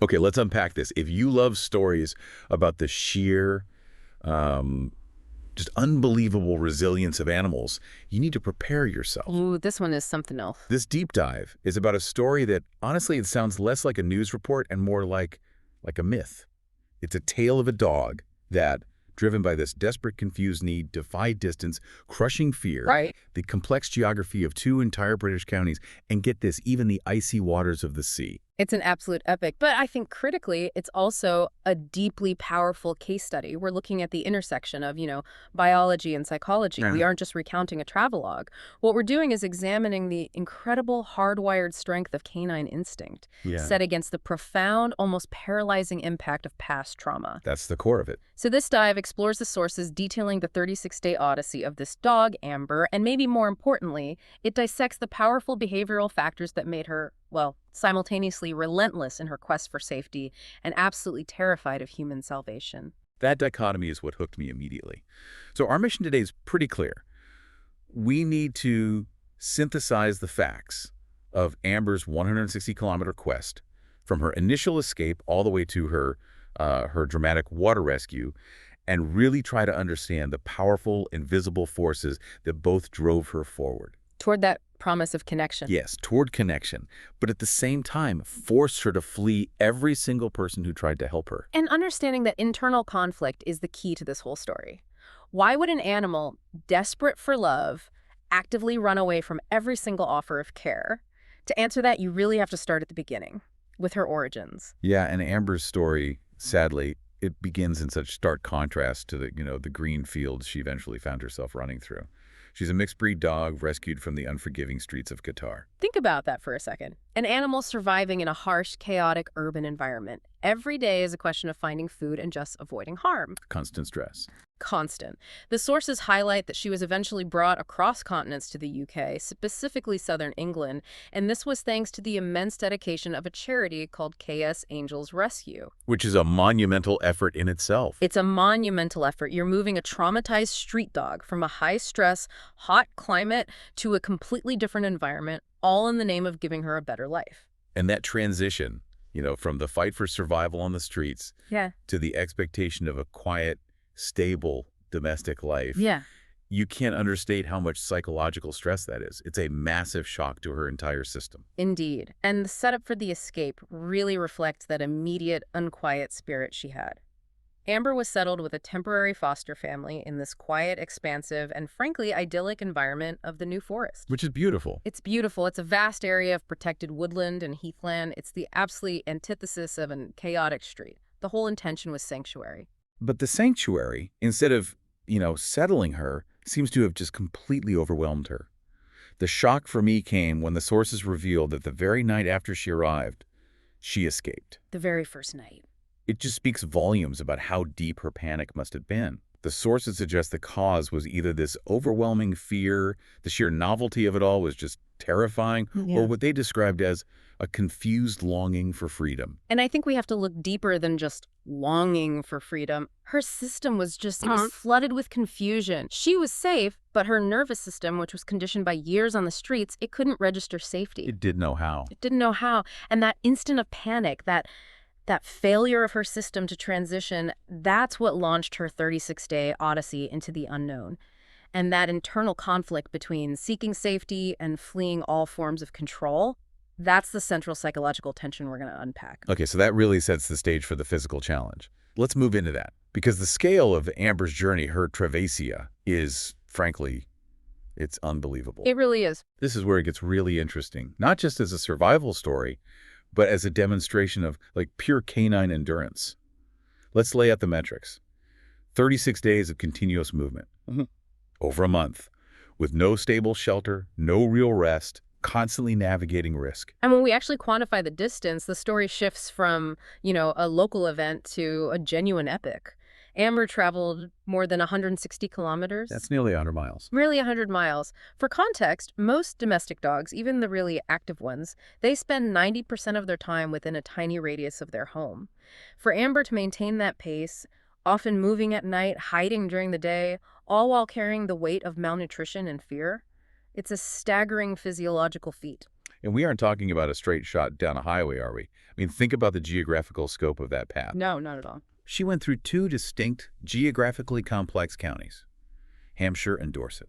Okay, let's unpack this. If you love stories about the sheer, just unbelievable resilience of animals, you need to prepare yourself. Ooh, this one is something else. This deep dive is about a story that, honestly, it sounds less like a news report and more like a myth. It's a tale of a dog that, driven by this desperate, confused need, defied distance, crushing fear, Right. the complex geography of 2 entire British counties, and get this, even the icy waters of the sea. It's an absolute epic, but I think critically, it's also a deeply powerful case study. We're looking at the intersection of, biology and psychology. Yeah. We aren't just recounting a travelogue. What we're doing is examining the incredible hardwired strength of canine instinct, set against the profound, almost paralyzing impact of past trauma. That's the core of it. So this dive explores the sources detailing the 36-day odyssey of this dog, Amber, and maybe more importantly, it dissects the powerful behavioral factors that made her, well, simultaneously relentless in her quest for safety and absolutely terrified of human salvation. That dichotomy is what hooked me immediately. So our mission today is pretty clear. We need to synthesize the facts of Amber's 160-kilometer quest, from her initial escape all the way to her dramatic water rescue, and really try to understand the powerful, invisible forces that both drove her forward. Toward that promise of connection. Yes, toward connection, but at the same time, forced her to flee every single person who tried to help her. And understanding that internal conflict is the key to this whole story. Why would an animal, desperate for love, actively run away from every single offer of care? To answer that, you really have to start at the beginning, with her origins. Yeah, and Amber's story, sadly, it begins in such stark contrast to the green fields she eventually found herself running through. She's a mixed-breed dog rescued from the unforgiving streets of Qatar. Think about that for a second. An animal surviving in a harsh, chaotic urban environment. Every day is a question of finding food and just avoiding harm. Constant stress. Constant. The sources highlight that she was eventually brought across continents to the UK, specifically southern England, and this was thanks to the immense dedication of a charity called KS Angels Rescue. Which is a monumental effort in itself. It's a monumental effort. You're moving a traumatized street dog from a high-stress, hot climate to a completely different environment, all in the name of giving her a better life. And that transition, from the fight for survival on the streets to the expectation of a quiet, stable domestic life. You can't understate how much psychological stress that is. It's a massive shock to her entire system. Indeed. And the setup for the escape really reflects that immediate, unquiet spirit she had. Amber was settled with a temporary foster family in this quiet, expansive, and frankly idyllic environment of the New Forest. Which is beautiful. It's beautiful. It's a vast area of protected woodland and heathland. It's the absolute antithesis of a chaotic street. The whole intention was sanctuary. But the sanctuary, instead of, settling her, seems to have just completely overwhelmed her. The shock for me came when the sources revealed that the very night after she arrived, she escaped. The very first night. It just speaks volumes about how deep her panic must have been. The sources suggest the cause was either this overwhelming fear, the sheer novelty of it all was just terrifying, or what they described as a confused longing for freedom. And I think we have to look deeper than just longing for freedom. Her system was just it was flooded with confusion. She was safe, but her nervous system, which was conditioned by years on the streets, it couldn't register safety. It didn't know how. It didn't know how. And that instant of panic, that failure of her system to transition, that's what launched her 36-day odyssey into the unknown. And that internal conflict between seeking safety and fleeing all forms of control, that's the central psychological tension we're going to unpack. Okay, so that really sets the stage for the physical challenge. Let's move into that. Because the scale of Amber's journey, her travessia, is, frankly, it's unbelievable. It really is. This is where it gets really interesting. Not just as a survival story, but as a demonstration of, pure canine endurance. Let's lay out the metrics. 36 days of continuous movement. Over a month. With no stable shelter, no real rest, constantly navigating risk. And when we actually quantify the distance, the story shifts from, a local event to a genuine epic. Amber traveled more than 160 kilometers. That's nearly 100 miles. Really 100 miles. For context, most domestic dogs, even the really active ones, they spend 90% of their time within a tiny radius of their home. For Amber to maintain that pace, often moving at night, hiding during the day, all while carrying the weight of malnutrition and fear, it's a staggering physiological feat. And we aren't talking about a straight shot down a highway, are we? I mean, think about the geographical scope of that path. No, not at all. She went through two distinct, geographically complex counties, Hampshire and Dorset.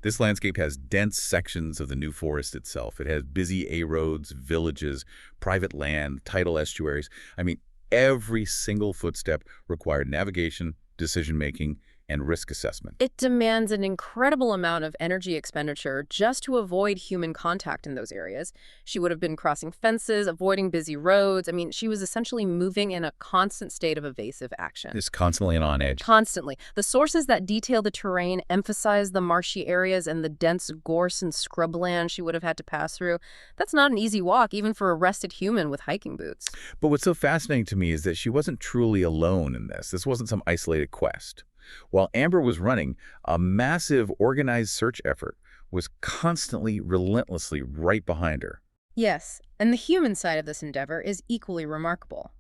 This landscape has dense sections of the New Forest itself. It has busy A-roads, villages, private land, tidal estuaries. I mean, every single footstep required navigation, decision-making, and risk assessment. It demands an incredible amount of energy expenditure just to avoid human contact in those areas. She would have been crossing fences, avoiding busy roads. I mean, she was essentially moving in a constant state of evasive action. It's constantly and on edge. Constantly. The sources that detail the terrain emphasize the marshy areas and the dense gorse and scrubland she would have had to pass through. That's not an easy walk, even for a rested human with hiking boots. But what's so fascinating to me is that she wasn't truly alone in this. This wasn't some isolated quest. While Amber was running, a massive organized search effort was constantly, relentlessly right behind her. Yes, and the human side of this endeavor is equally remarkable.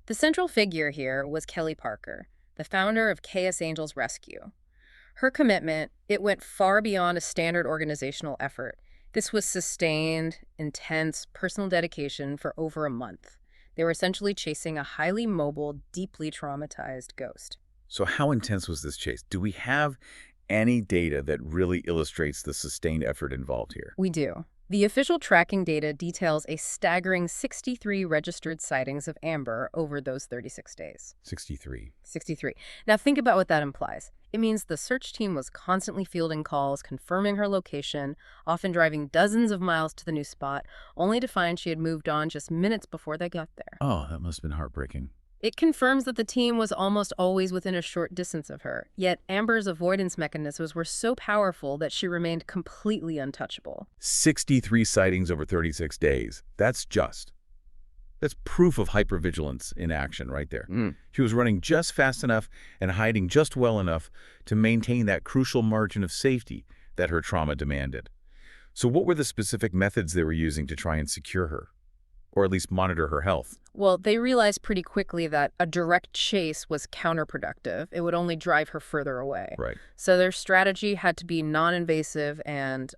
The central figure here was Kelly Parker, the founder of KS Angels Rescue. Her commitment, it went far beyond a standard organizational effort. This was sustained, intense, personal dedication for over a month. They were essentially chasing a highly mobile, deeply traumatized ghost. So how intense was this chase? Do we have any data that really illustrates the sustained effort involved here? We do. The official tracking data details a staggering 63 registered sightings of Amber over those 36 days. 63. 63. Now think about what that implies. It means the search team was constantly fielding calls, confirming her location, often driving dozens of miles to the new spot, only to find she had moved on just minutes before they got there. Oh, that must have been heartbreaking. It confirms that the team was almost always within a short distance of her, yet Amber's avoidance mechanisms were so powerful that she remained completely untouchable. 63 sightings over 36 days. That's proof of hypervigilance in action right there. She was running just fast enough and hiding just well enough to maintain that crucial margin of safety that her trauma demanded. So what were the specific methods they were using to try and secure her? Or at least monitor her health? Well, they realized pretty quickly that a direct chase was counterproductive. It would only drive her further away. Right. So their strategy had to be non-invasive and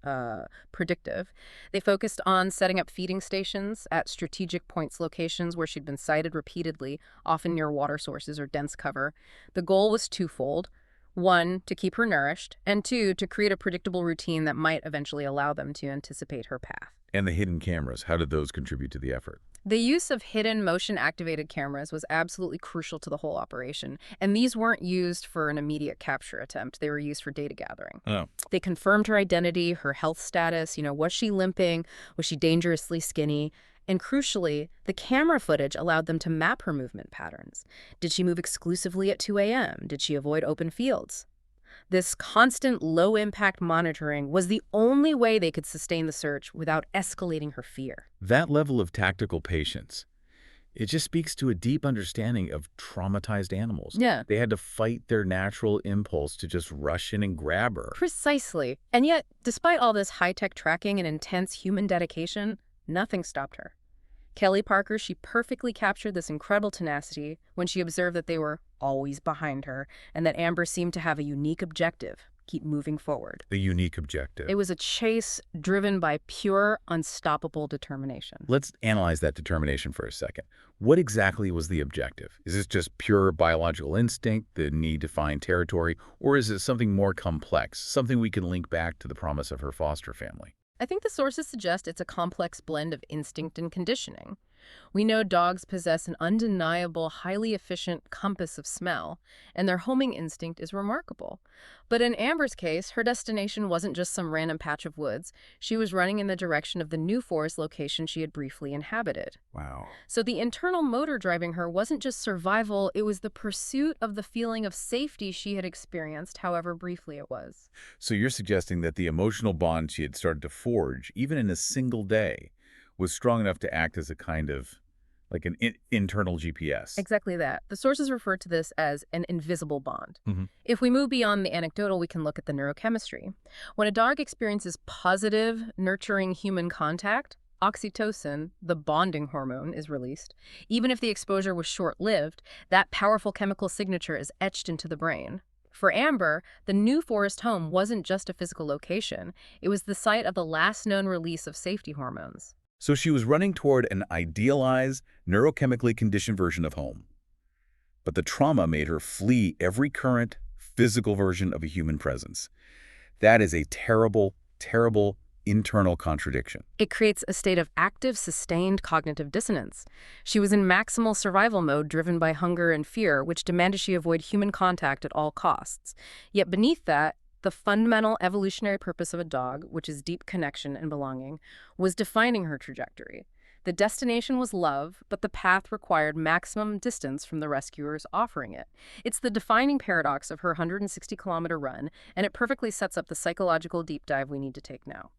predictive. They focused on setting up feeding stations at strategic points locations where she'd been sighted repeatedly, often near water sources or dense cover. The goal was twofold. One, to keep her nourished, and two, to create a predictable routine that might eventually allow them to anticipate her path. And the hidden cameras, how did those contribute to the effort? The use of hidden motion-activated cameras was absolutely crucial to the whole operation, and these weren't used for an immediate capture attempt. They were used for data gathering. Oh. They confirmed her identity, her health status, was she limping, was she dangerously skinny, and crucially, the camera footage allowed them to map her movement patterns. Did she move exclusively at 2 a.m.? Did she avoid open fields? This constant low-impact monitoring was the only way they could sustain the search without escalating her fear. That level of tactical patience, it just speaks to a deep understanding of traumatized animals. Yeah. They had to fight their natural impulse to just rush in and grab her. Precisely. And yet, despite all this high-tech tracking and intense human dedication, nothing stopped her. Kelly Parker, she perfectly captured this incredible tenacity when she observed that they were always behind her and that Amber seemed to have a unique objective: keep moving forward. The unique objective. It was a chase driven by pure, unstoppable determination. Let's analyze that determination for a second. What exactly was the objective? Is this just pure biological instinct, the need to find territory, or is it something more complex, something we can link back to the promise of her foster family? I think the sources suggest it's a complex blend of instinct and conditioning. We know dogs possess an undeniable, highly efficient compass of smell, and their homing instinct is remarkable. But in Amber's case, her destination wasn't just some random patch of woods. She was running in the direction of the New Forest location she had briefly inhabited. Wow. So the internal motor driving her wasn't just survival, it was the pursuit of the feeling of safety she had experienced, however briefly it was. So you're suggesting that the emotional bond she had started to forge, even in a single day, was strong enough to act as a kind of, like an internal GPS. Exactly that. The sources refer to this as an invisible bond. Mm-hmm. If we move beyond the anecdotal, we can look at the neurochemistry. When a dog experiences positive, nurturing human contact, oxytocin, the bonding hormone, is released. Even if the exposure was short-lived, that powerful chemical signature is etched into the brain. For Amber, the new forest home wasn't just a physical location. It was the site of the last known release of safety hormones. So she was running toward an idealized, neurochemically conditioned version of home. But the trauma made her flee every current, physical version of a human presence. That is a terrible, terrible internal contradiction. It creates a state of active, sustained cognitive dissonance. She was in maximal survival mode driven by hunger and fear, which demanded she avoid human contact at all costs. Yet beneath that, the fundamental evolutionary purpose of a dog, which is deep connection and belonging, was defining her trajectory. The destination was love, but the path required maximum distance from the rescuers offering it. It's the defining paradox of her 160-kilometer run, and it perfectly sets up the psychological deep dive we need to take now.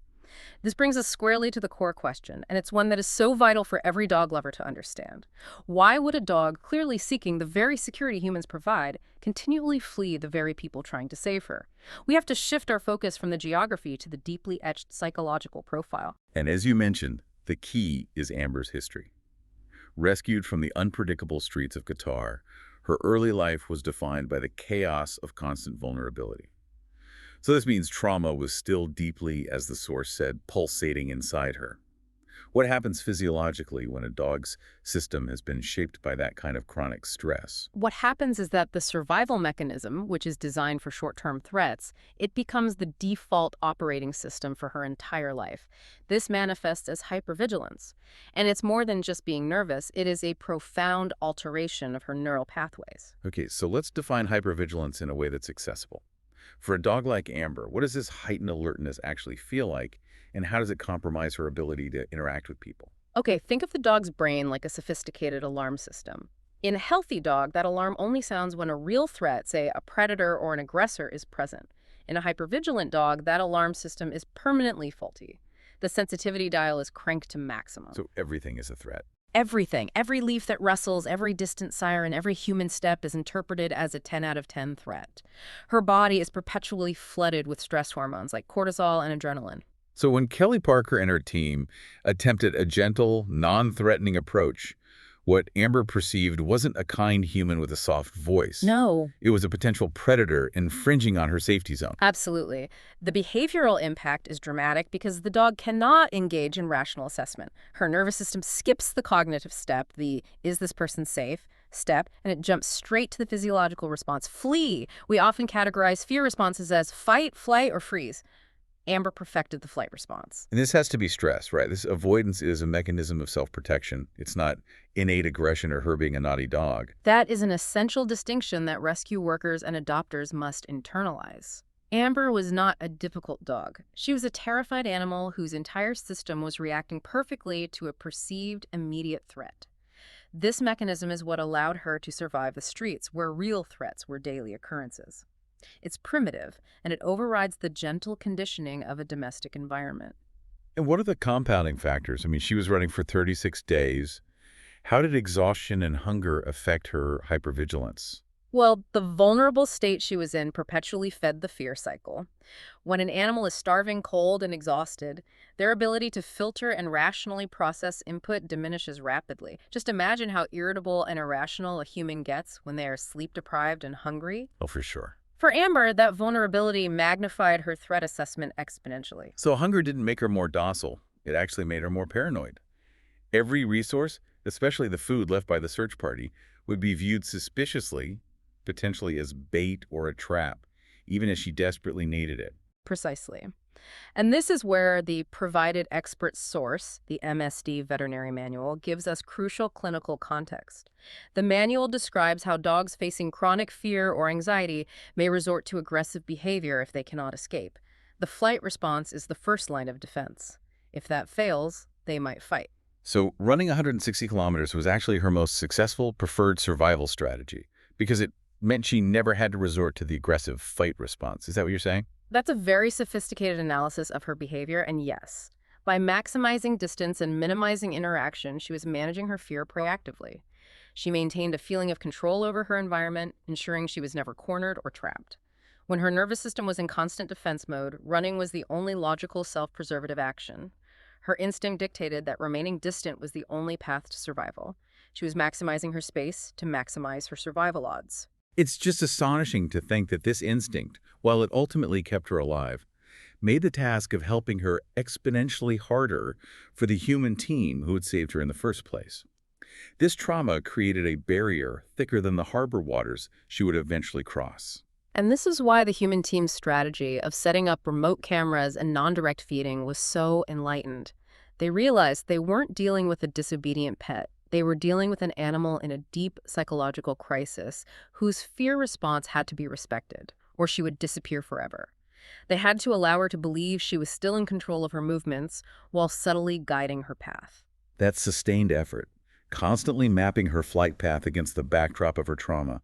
This brings us squarely to the core question, and it's one that is so vital for every dog lover to understand. Why would a dog, clearly seeking the very security humans provide, continually flee the very people trying to save her? We have to shift our focus from the geography to the deeply etched psychological profile. And as you mentioned, the key is Amber's history. Rescued from the unpredictable streets of Qatar, her early life was defined by the chaos of constant vulnerability. So this means trauma was still deeply, as the source said, pulsating inside her. What happens physiologically when a dog's system has been shaped by that kind of chronic stress? What happens is that the survival mechanism, which is designed for short-term threats, it becomes the default operating system for her entire life. This manifests as hypervigilance. And it's more than just being nervous, it is a profound alteration of her neural pathways. Okay, so let's define hypervigilance in a way that's accessible. For a dog like Amber, what does this heightened alertness actually feel like, and how does it compromise her ability to interact with people? Okay, think of the dog's brain like a sophisticated alarm system. In a healthy dog, that alarm only sounds when a real threat, say a predator or an aggressor, is present. In a hypervigilant dog, that alarm system is permanently faulty. The sensitivity dial is cranked to maximum. So everything is a threat. Everything, every leaf that rustles, every distant siren, every human step is interpreted as a 10 out of 10 threat. Her body is perpetually flooded with stress hormones like cortisol and adrenaline. So when Kelly Parker and her team attempted a gentle, non-threatening approach, what Amber perceived wasn't a kind human with a soft voice. No. It was a potential predator infringing on her safety zone. Absolutely. The behavioral impact is dramatic because the dog cannot engage in rational assessment. Her nervous system skips the cognitive step, the "is this person safe?" step, and it jumps straight to the physiological response, flee. We often categorize fear responses as fight, flight, or freeze. Amber perfected the flight response. And this has to be stress, right? This avoidance is a mechanism of self-protection. It's not innate aggression or her being a naughty dog. That is an essential distinction that rescue workers and adopters must internalize. Amber was not a difficult dog. She was a terrified animal whose entire system was reacting perfectly to a perceived immediate threat. This mechanism is what allowed her to survive the streets, where real threats were daily occurrences. It's primitive, and it overrides the gentle conditioning of a domestic environment. And what are the compounding factors? I mean, she was running for 36 days. How did exhaustion and hunger affect her hypervigilance? Well, the vulnerable state she was in perpetually fed the fear cycle. When an animal is starving, cold, and exhausted, their ability to filter and rationally process input diminishes rapidly. Just imagine how irritable and irrational a human gets when they are sleep-deprived and hungry. Oh, for sure. For Amber, that vulnerability magnified her threat assessment exponentially. So hunger didn't make her more docile. It actually made her more paranoid. Every resource, especially the food left by the search party, would be viewed suspiciously, potentially as bait or a trap, even as she desperately needed it. Precisely. And this is where the Provided Expert Source, the MSD Veterinary Manual, gives us crucial clinical context. The manual describes how dogs facing chronic fear or anxiety may resort to aggressive behavior if they cannot escape. The flight response is the first line of defense. If that fails, they might fight. So running 160 kilometers was actually her most successful, preferred survival strategy because it meant she never had to resort to the aggressive fight response. Is that what you're saying? That's a very sophisticated analysis of her behavior, and yes, by maximizing distance and minimizing interaction, she was managing her fear proactively. She maintained a feeling of control over her environment, ensuring she was never cornered or trapped. When her nervous system was in constant defense mode, running was the only logical self-preservative action. Her instinct dictated that remaining distant was the only path to survival. She was maximizing her space to maximize her survival odds. It's just astonishing to think that this instinct, while it ultimately kept her alive, made the task of helping her exponentially harder for the human team who had saved her in the first place. This trauma created a barrier thicker than the harbor waters she would eventually cross. And this is why the human team's strategy of setting up remote cameras and non-direct feeding was so enlightened. They realized they weren't dealing with a disobedient pet. They were dealing with an animal in a deep psychological crisis whose fear response had to be respected, or she would disappear forever. They had to allow her to believe she was still in control of her movements while subtly guiding her path. That sustained effort, constantly mapping her flight path against the backdrop of her trauma,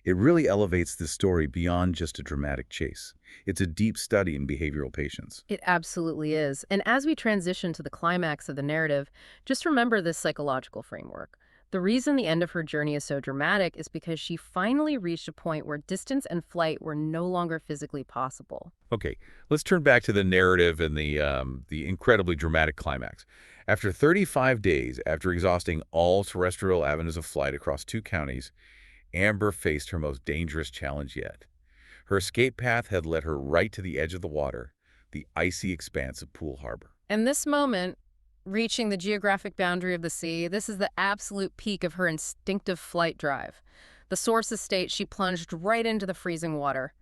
it really elevates this story beyond just a dramatic chase. It's a deep study in behavioral patience. It absolutely is. And as we transition to the climax of the narrative, just remember this psychological framework. The reason the end of her journey is so dramatic is because she finally reached a point where distance and flight were no longer physically possible. Okay, let's turn back to the narrative and the incredibly dramatic climax. After 35 days, after exhausting all terrestrial avenues of flight across 2 counties, Amber faced her most dangerous challenge yet. Her escape path had led her right to the edge of the water, the icy expanse of Poole Harbor. And this moment, reaching the geographic boundary of the sea, this is the absolute peak of her instinctive flight drive. The sources state she plunged right into the freezing water.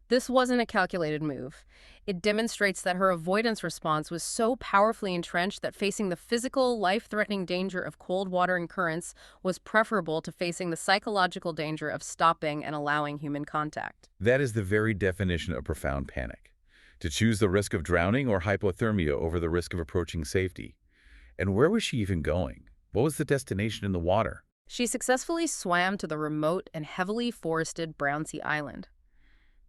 This wasn't a calculated move. It demonstrates that her avoidance response was so powerfully entrenched that facing the physical, life-threatening danger of cold water and currents was preferable to facing the psychological danger of stopping and allowing human contact. That is the very definition of profound panic. To choose the risk of drowning or hypothermia over the risk of approaching safety. And where was she even going? What was the destination in the water? She successfully swam to the remote and heavily forested Brownsea Island.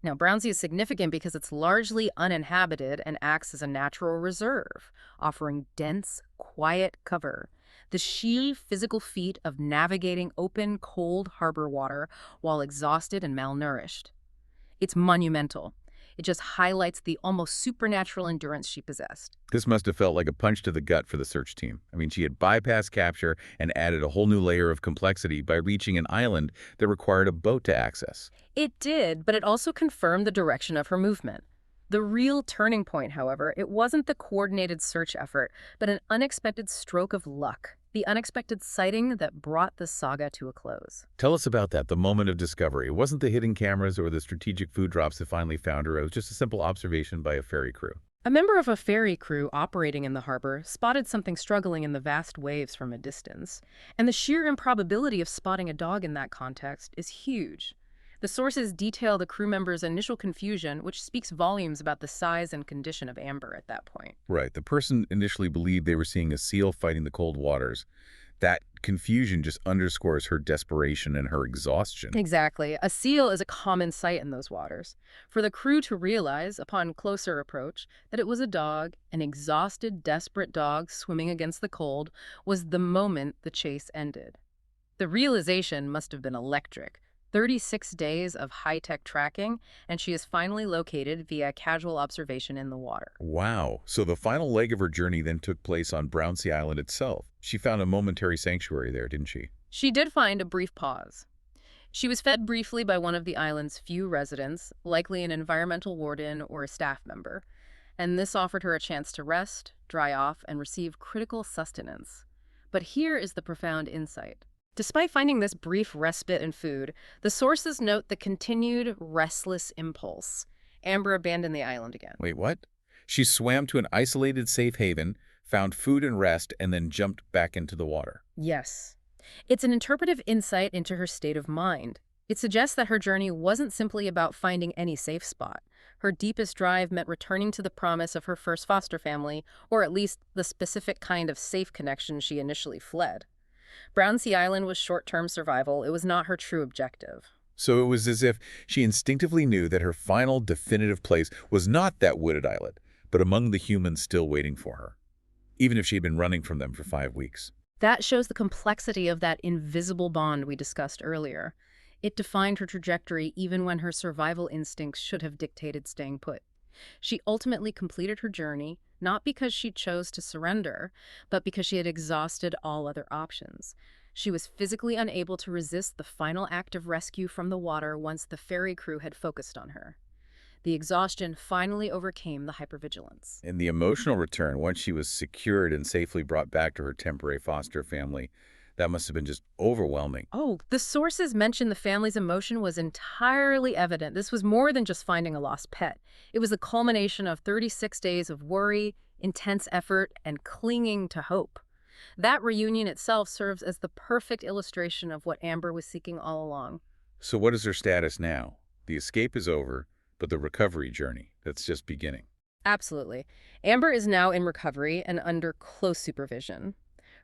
Now, Brownsea is significant because it's largely uninhabited and acts as a natural reserve, offering dense, quiet cover. The sheer physical feat of navigating open, cold harbor water while exhausted and malnourished. It's monumental. It just highlights the almost supernatural endurance she possessed. This must have felt like a punch to the gut for the search team. I mean, she had bypassed capture and added a whole new layer of complexity by reaching an island that required a boat to access. It did, but it also confirmed the direction of her movement. The real turning point, however, it wasn't the coordinated search effort, but an unexpected stroke of luck. The unexpected sighting that brought the saga to a close. Tell us about that, the moment of discovery. It wasn't the hidden cameras or the strategic food drops that finally found her. It was just a simple observation by a ferry crew. A member of a ferry crew operating in the harbor spotted something struggling in the vast waves from a distance. And the sheer improbability of spotting a dog in that context is huge. The sources detail the crew member's initial confusion, which speaks volumes about the size and condition of Amber at that point. Right. The person initially believed they were seeing a seal fighting the cold waters. That confusion just underscores her desperation and her exhaustion. Exactly. A seal is a common sight in those waters. For the crew to realize, upon closer approach, that it was a dog, an exhausted, desperate dog swimming against the cold, was the moment the chase ended. The realization must have been electric. 36 days of high-tech tracking, and she is finally located via casual observation in the water. Wow. So the final leg of her journey then took place on Brownsea Island itself. She found a momentary sanctuary there, didn't she? She did find a brief pause. She was fed briefly by one of the island's few residents, likely an environmental warden or a staff member, and this offered her a chance to rest, dry off, and receive critical sustenance. But here is the profound insight. Despite finding this brief respite in food, the sources note the continued restless impulse. Amber abandoned the island again. Wait, what? She swam to an isolated safe haven, found food and rest, and then jumped back into the water. Yes. It's an interpretive insight into her state of mind. It suggests that her journey wasn't simply about finding any safe spot. Her deepest drive meant returning to the promise of her first foster family, or at least the specific kind of safe connection she initially fled. Brownsea Island was short-term survival. It was not her true objective. So it was as if she instinctively knew that her final definitive place was not that wooded islet, but among the humans still waiting for her, even if she had been running from them for 5 weeks. That shows the complexity of that invisible bond we discussed earlier. It defined her trajectory even when her survival instincts should have dictated staying put. She ultimately completed her journey, not because she chose to surrender, but because she had exhausted all other options. She was physically unable to resist the final act of rescue from the water once the ferry crew had focused on her. The exhaustion finally overcame the hypervigilance. And the emotional return, once she was secured and safely brought back to her temporary foster family, that must have been just overwhelming. Oh, the sources mention the family's emotion was entirely evident. This was more than just finding a lost pet. It was the culmination of 36 days of worry, intense effort, and clinging to hope. That reunion itself serves as the perfect illustration of what Amber was seeking all along. So what is her status now? The escape is over, but the recovery journey, that's just beginning. Absolutely. Amber is now in recovery and under close supervision.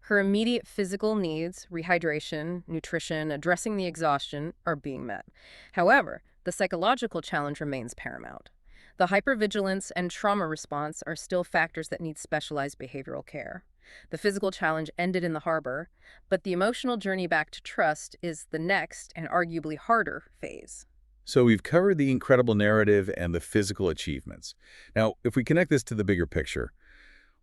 Her immediate physical needs, rehydration, nutrition, addressing the exhaustion, are being met. However, the psychological challenge remains paramount. The hypervigilance and trauma response are still factors that need specialized behavioral care. The physical challenge ended in the harbor, but the emotional journey back to trust is the next and arguably harder phase. So we've covered the incredible narrative and the physical achievements. Now, if we connect this to the bigger picture,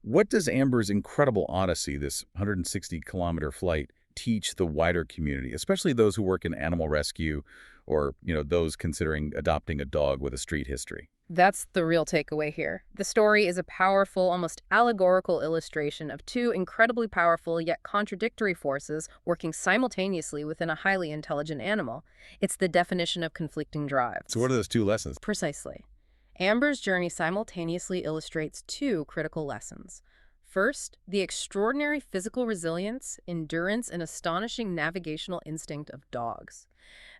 what does Amber's incredible odyssey, this 160-kilometer flight, teach the wider community, especially those who work in animal rescue or, those considering adopting a dog with a street history? That's the real takeaway here. The story is a powerful, almost allegorical illustration of two incredibly powerful yet contradictory forces working simultaneously within a highly intelligent animal. It's the definition of conflicting drives. So what are those two lessons? Precisely. Amber's journey simultaneously illustrates two critical lessons. First, the extraordinary physical resilience, endurance, and astonishing navigational instinct of dogs.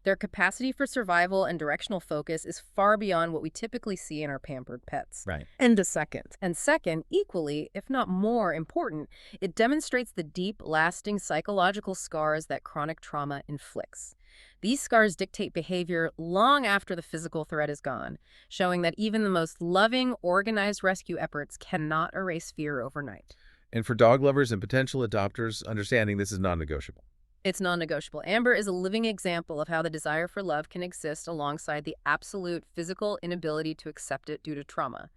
Their capacity for survival and directional focus is far beyond what we typically see in our pampered pets. Right. And second, equally, if not more important, it demonstrates the deep, lasting psychological scars that chronic trauma inflicts. These scars dictate behavior long after the physical threat is gone, showing that even the most loving, organized rescue efforts cannot erase fear overnight. And for dog lovers and potential adopters, understanding this is non-negotiable. It's non-negotiable. Amber is a living example of how the desire for love can exist alongside the absolute physical inability to accept it due to trauma.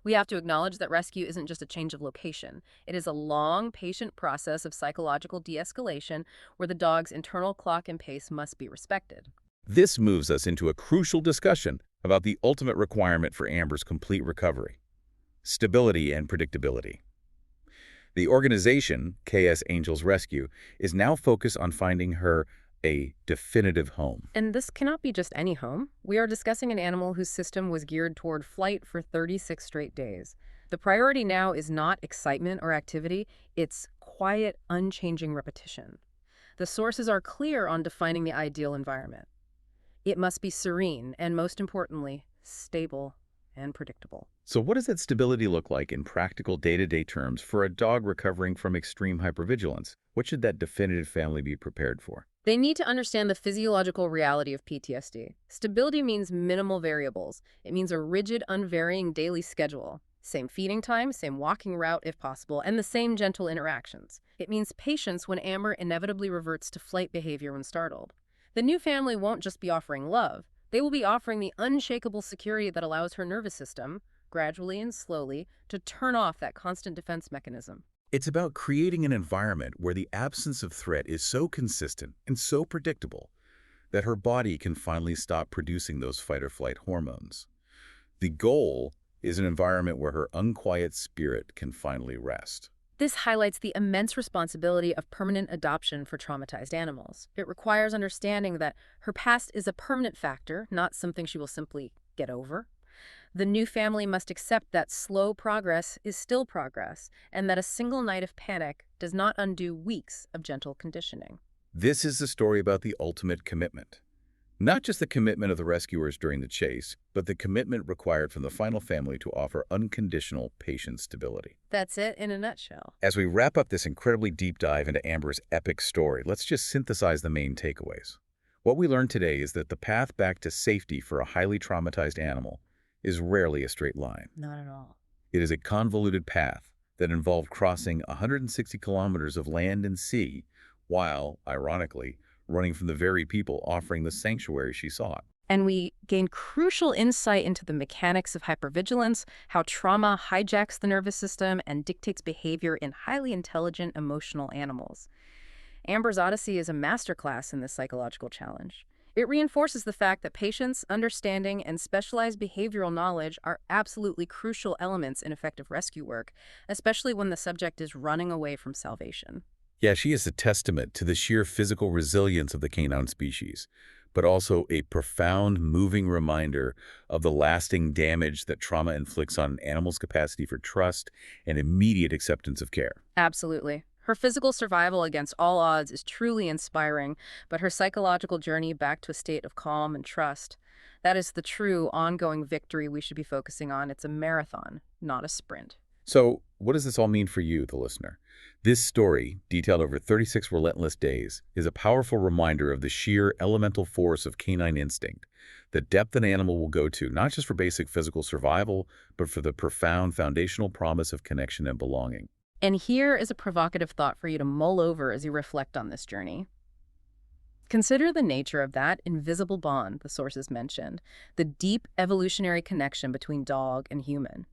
We have to acknowledge that rescue isn't just a change of location. It is a long, patient process of psychological de-escalation where the dog's internal clock and pace must be respected. This moves us into a crucial discussion about the ultimate requirement for Amber's complete recovery: stability and predictability. The organization, KS Angels Rescue, is now focused on finding her a definitive home. And this cannot be just any home. We are discussing an animal whose system was geared toward flight for 36 straight days. The priority now is not excitement or activity, it's quiet, unchanging repetition. The sources are clear on defining the ideal environment. It must be serene and, most importantly, stable and predictable. So what does that stability look like in practical day-to-day terms for a dog recovering from extreme hypervigilance? What should that definitive family be prepared for? They need to understand the physiological reality of PTSD. Stability means minimal variables. It means a rigid, unvarying daily schedule. Same feeding time, same walking route if possible, and the same gentle interactions. It means patience when Amber inevitably reverts to flight behavior when startled. The new family won't just be offering love. They will be offering the unshakable security that allows her nervous system, gradually and slowly, to turn off that constant defense mechanism. It's about creating an environment where the absence of threat is so consistent and so predictable that her body can finally stop producing those fight-or-flight hormones. The goal is an environment where her unquiet spirit can finally rest. This highlights the immense responsibility of permanent adoption for traumatized animals. It requires understanding that her past is a permanent factor, not something she will simply get over. The new family must accept that slow progress is still progress, and that a single night of panic does not undo weeks of gentle conditioning. This is the story about the ultimate commitment. Not just the commitment of the rescuers during the chase, but the commitment required from the final family to offer unconditional patient stability. That's it in a nutshell. As we wrap up this incredibly deep dive into Amber's epic story, let's just synthesize the main takeaways. What we learned today is that the path back to safety for a highly traumatized animal is rarely a straight line. Not at all. It is a convoluted path that involved crossing 160 kilometers of land and sea while, ironically, running from the very people offering the sanctuary she sought. And we gain crucial insight into the mechanics of hypervigilance, how trauma hijacks the nervous system and dictates behavior in highly intelligent, emotional animals. Amber's Odyssey is a masterclass in this psychological challenge. It reinforces the fact that patience, understanding, and specialized behavioral knowledge are absolutely crucial elements in effective rescue work, especially when the subject is running away from salvation. Yeah, she is a testament to the sheer physical resilience of the canine species, but also a profound, moving reminder of the lasting damage that trauma inflicts on an animal's capacity for trust and immediate acceptance of care. Absolutely. Her physical survival against all odds is truly inspiring, but her psychological journey back to a state of calm and trust, that is the true ongoing victory we should be focusing on. It's a marathon, not a sprint. So, what does this all mean for you, the listener? This story, detailed over 36 relentless days, is a powerful reminder of the sheer elemental force of canine instinct, the depth an animal will go to, not just for basic physical survival, but for the profound foundational promise of connection and belonging. And here is a provocative thought for you to mull over as you reflect on this journey. Consider the nature of that invisible bond the sources mentioned, the deep evolutionary connection between dog and human.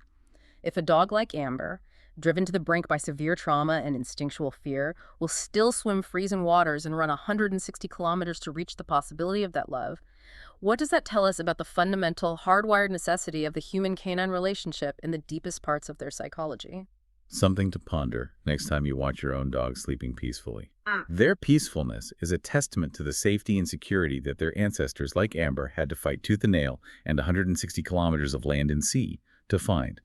If a dog like Amber, driven to the brink by severe trauma and instinctual fear, will still swim freezing waters and run 160 kilometers to reach the possibility of that love, what does that tell us about the fundamental, hardwired necessity of the human-canine relationship in the deepest parts of their psychology? Something to ponder next time you watch your own dog sleeping peacefully. Their peacefulness is a testament to the safety and security that their ancestors like Amber had to fight tooth and nail and 160 kilometers of land and sea to find.